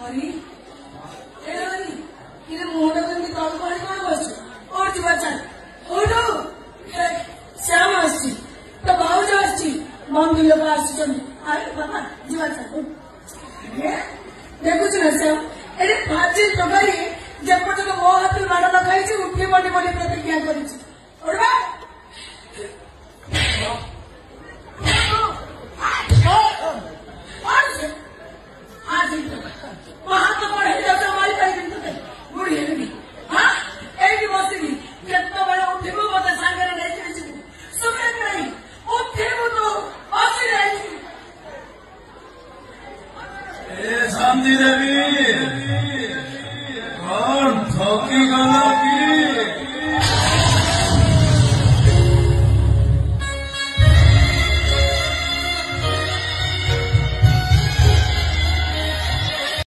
हरी इधर मुंह में भी तौल को हरी कौन बस और जीवा चल ओडो श्याम आसी तो बाबू जो आसी मम्मी लोग आसी तो अरे बाबा जीवा चल देखो चुना श्याम अरे फाजी तो करी जब पट तो वो हाथ में मारा लगा ही उठे बड़े बड़े प्रतिज्ञा करी और बा आज वहां तो पढ़े जैसे हमारी पहली दिन तो बुढ़ी है नहीं हाँ एक बस्ती भी कितना बड़ा उठे वो बता सांगरे नहीं चली सुबह नहीं उठे वो तो बस्ती नहीं ए शांति देवी कौन ठोकी गला